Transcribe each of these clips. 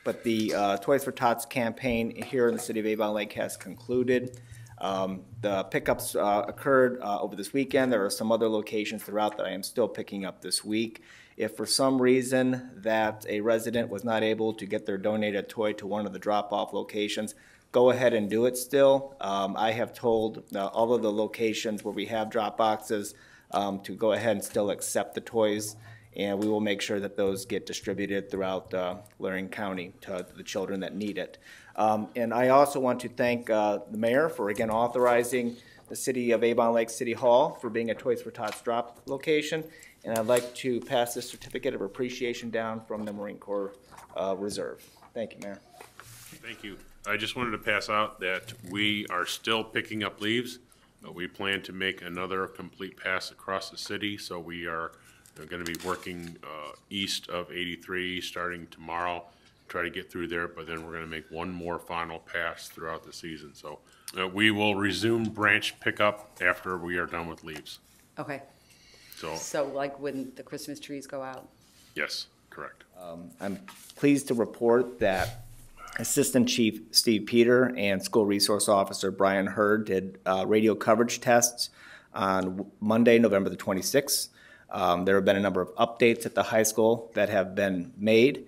but the Toys for Tots campaign here in the city of Avon Lake has concluded. The pickups occurred over this weekend. There are some other locations throughout that I am still picking up this week. If for some reason that a resident was not able to get their donated toy to one of the drop-off locations, go ahead and do it still. I have told all of the locations where we have drop boxes to go ahead and still accept the toys, and we will make sure that those get distributed throughout Lorain County to the children that need it. And I also want to thank the mayor for again authorizing the city of Avon Lake City Hall for being a Toys for Tots drop location. And I'd like to pass this certificate of appreciation down from the Marine Corps Reserve. Thank you, Mayor. Thank you. I just wanted to pass out that we are still picking up leaves. We plan to make another complete pass across the city, so we are going to be working east of 83 starting tomorrow, try to get through there, but then we're going to make one more final pass throughout the season. So we will resume branch pickup after we are done with leaves. Okay. So like when the Christmas trees go out? Yes, correct. I'm pleased to report that Assistant Chief Steve Peter and School Resource Officer Brian Hurd did radio coverage tests on Monday, November the 26th. There have been a number of updates at the high school that have been made,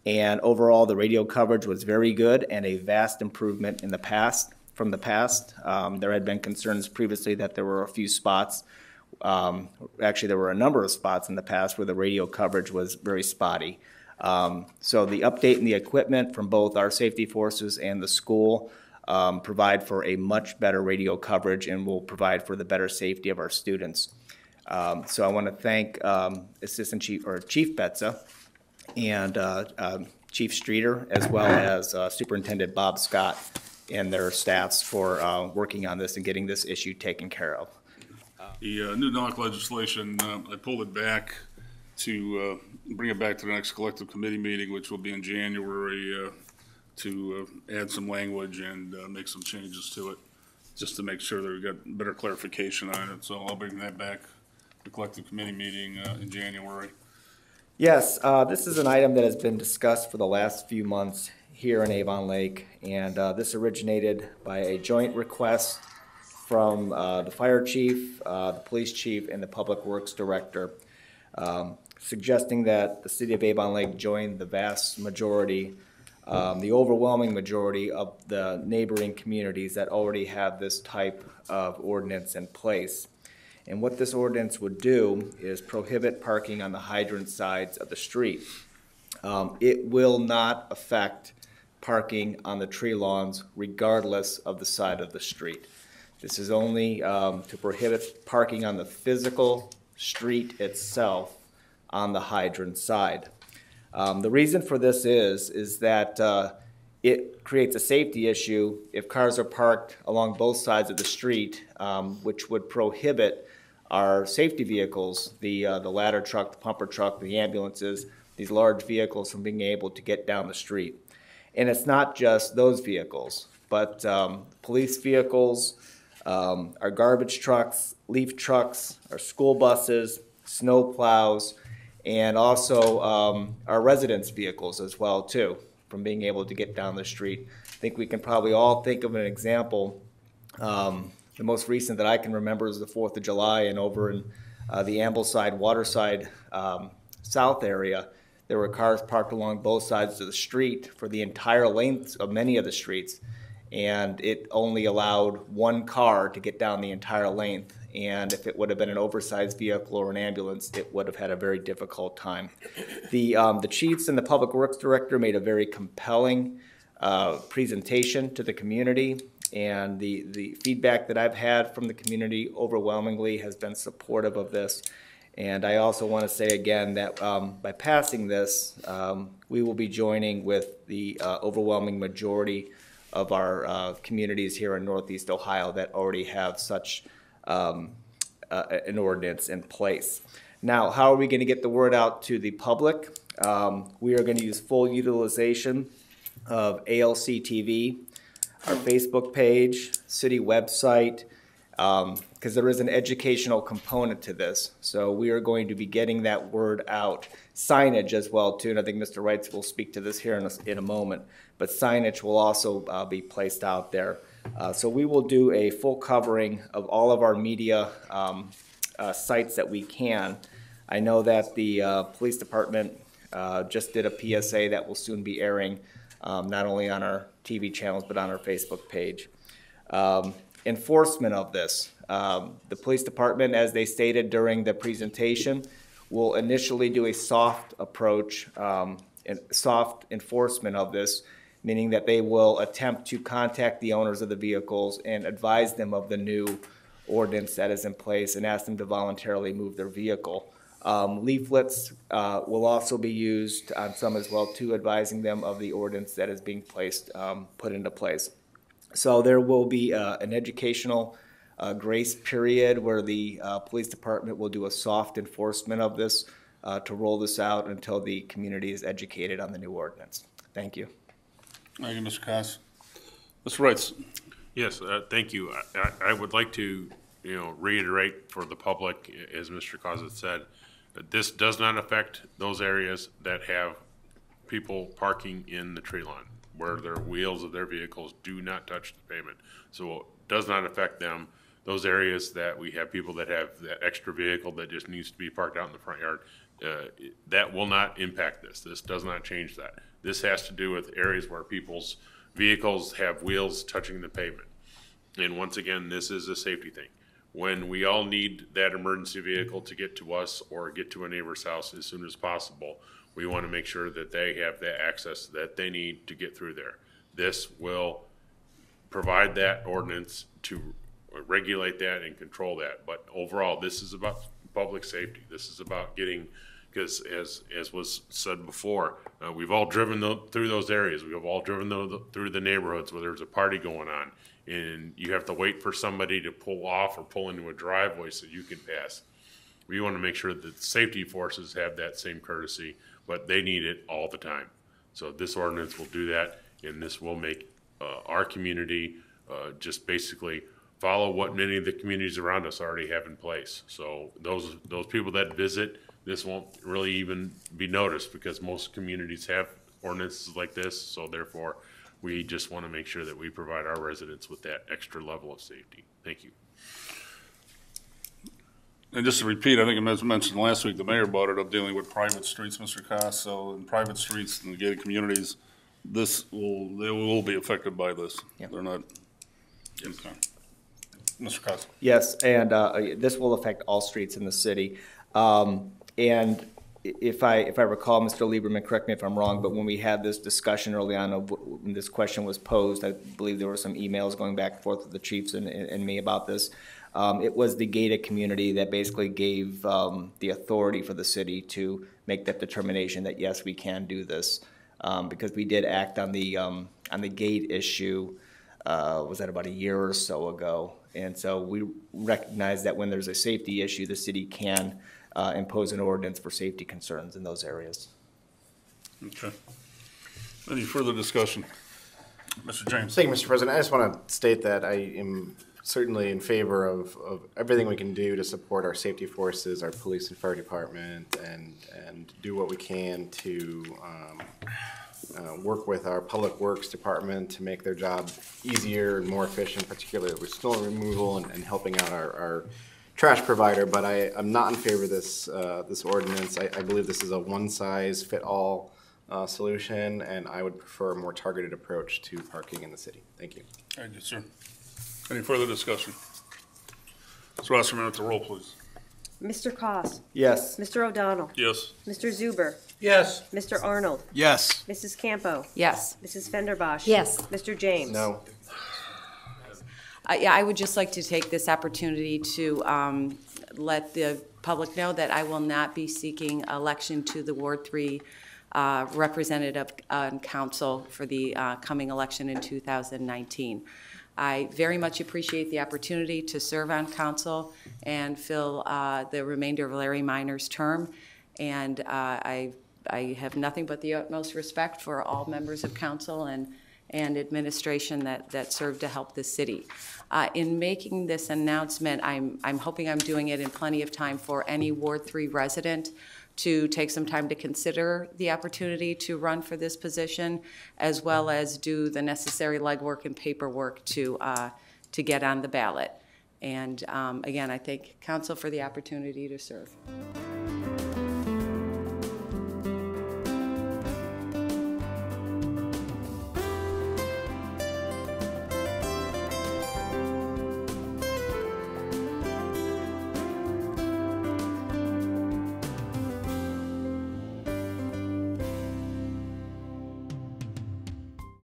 and overall the radio coverage was very good and a vast improvement in the past. From the past, there had been concerns previously that there were a few spots. Actually, there were a number of spots in the past where the radio coverage was very spotty. So the update in the equipment from both our safety forces and the school provide for a much better radio coverage and will provide for the better safety of our students. So I want to thank Chief Betza and Chief Streeter, as well as Superintendent Bob Scott and their staffs for working on this and getting this issue taken care of. The new NOC legislation, I pulled it back to bring it back to the next collective committee meeting, which will be in January, to add some language and make some changes to it, just to make sure that we got better clarification on it. So I'll bring that back to the collective committee meeting in January. Yes, this is an item that has been discussed for the last few months here in Avon Lake, and this originated by a joint request from the fire chief, the police chief, and the public works director, suggesting that the city of Avon Lake join the vast majority, the overwhelming majority of the neighboring communities that already have this type of ordinance in place. And what this ordinance would do is prohibit parking on the hydrant sides of the street. It will not affect parking on the tree lawns regardless of the side of the street. This is only to prohibit parking on the physical street itself on the hydrant side. The reason for this is that it creates a safety issue if cars are parked along both sides of the street, which would prohibit our safety vehicles, the ladder truck, the pumper truck, the ambulances, these large vehicles from being able to get down the street. And it's not just those vehicles, but police vehicles, our garbage trucks, leaf trucks, our school buses, snow plows, and also our residents' vehicles as well too, from being able to get down the street. I think we can probably all think of an example. The most recent that I can remember is the 4th of July, and over in the Ambleside, Waterside South area, there were cars parked along both sides of the street for the entire length of many of the streets, and it only allowed one car to get down the entire length. And if it would have been an oversized vehicle or an ambulance, it would have had a very difficult time. The chiefs and the public works director made a very compelling presentation to the community, and the feedback that I've had from the community overwhelmingly has been supportive of this. And I also want to say again that by passing this, we will be joining with the overwhelming majority of our communities here in Northeast Ohio that already have such an ordinance in place. Now, how are we going to get the word out to the public? We are going to use full utilization of ALC TV, our Facebook page, city website, because there is an educational component to this. So we are going to be getting that word out. Signage as well too, and I think Mr. Wright will speak to this here in a moment, but signage will also be placed out there. So we will do a full covering of all of our media sites that we can. I know that the police department just did a PSA that will soon be airing not only on our TV channels but on our Facebook page. Enforcement of this. The police department, as they stated during the presentation, will initially do a soft approach, and soft enforcement of this, meaning that they will attempt to contact the owners of the vehicles and advise them of the new ordinance that is in place and ask them to voluntarily move their vehicle. Leaflets will also be used on some as well too, advising them of the ordinance that is being put into place. So there will be an educational grace period where the police department will do a soft enforcement of this to roll this out until the community is educated on the new ordinance. Thank you. Thank you, Mr. Koss. Mr. Wright. Yes, thank you. I would like to, reiterate for the public, as Mr. Koss said, that this does not affect those areas that have people parking in the tree line, where their wheels of their vehicles do not touch the pavement. So it does not affect them. Those areas that we have people that have that extra vehicle that just needs to be parked out in the front yard, that will not impact this. This does not change that. This has to do with areas where people's vehicles have wheels touching the pavement. And once again, this is a safety thing. When we all need that emergency vehicle to get to us or get to a neighbor's house as soon as possible, we want to make sure that they have the access that they need to get through there. This will provide that ordinance to regulate that and control that. But overall, this is about public safety. This is about getting, because as was said before, we've all driven through those areas. We've all driven through the neighborhoods where there's a party going on, and you have to wait for somebody to pull off or pull into a driveway so you can pass. We want to make sure that the safety forces have that same courtesy, but they need it all the time. So this ordinance will do that, and this will make our community just basically follow what many of the communities around us already have in place. So those people that visit, this won't really even be noticed because most communities have ordinances like this. So therefore, we just want to make sure that we provide our residents with that extra level of safety. Thank you. And just to repeat, I think it was mentioned last week, the mayor brought it up dealing with private streets, Mr. Koss. So in private streets and gated communities, they will be affected by this. Yep. They're not. Yes. Okay. Mr. Koss. Yes, and this will affect all streets in the city. And if I recall, Mr. Lieberman, correct me if I'm wrong, but when we had this discussion early on, when this question was posed, I believe there were some emails going back and forth with the chiefs and me about this. It was the gated community that basically gave the authority for the city to make that determination that yes, we can do this, because we did act on the gate issue. Was that about a year or so ago? And so we recognize that when there's a safety issue, the city can impose an ordinance for safety concerns in those areas. Okay. Any further discussion? Mr. James. Thank you, Mr. President. I just want to state that I am certainly in favor of everything we can do to support our safety forces, our police and fire department, and do what we can to work with our public works department to make their job easier and more efficient, particularly with snow removal and helping out our trash provider. But I'm not in favor of this ordinance. I believe this is a one-size-fit-all solution, and I would prefer a more targeted approach to parking in the city. Thank you. Thank you, sir. Any further discussion? Ms. Wasserman, at the roll, please. Mr. Koss. Yes. Mr. O'Donnell. Yes. Mr. Zuber. Yes. Mr. Arnold. Yes. Mrs. Campo. Yes. Mrs. Fenderbosh. Yes. Mr. James. No. Yeah, I would just like to take this opportunity to let the public know that I will not be seeking election to the Ward 3 representative council for the coming election in 2019. I very much appreciate the opportunity to serve on council and fill the remainder of Larry Minor's term, and I have nothing but the utmost respect for all members of council, and and administration that served to help the city. In making this announcement, I'm hoping I'm doing it in plenty of time for any Ward 3 resident to take some time to consider the opportunity to run for this position, as well as do the necessary legwork and paperwork to get on the ballot. And again, I thank council for the opportunity to serve.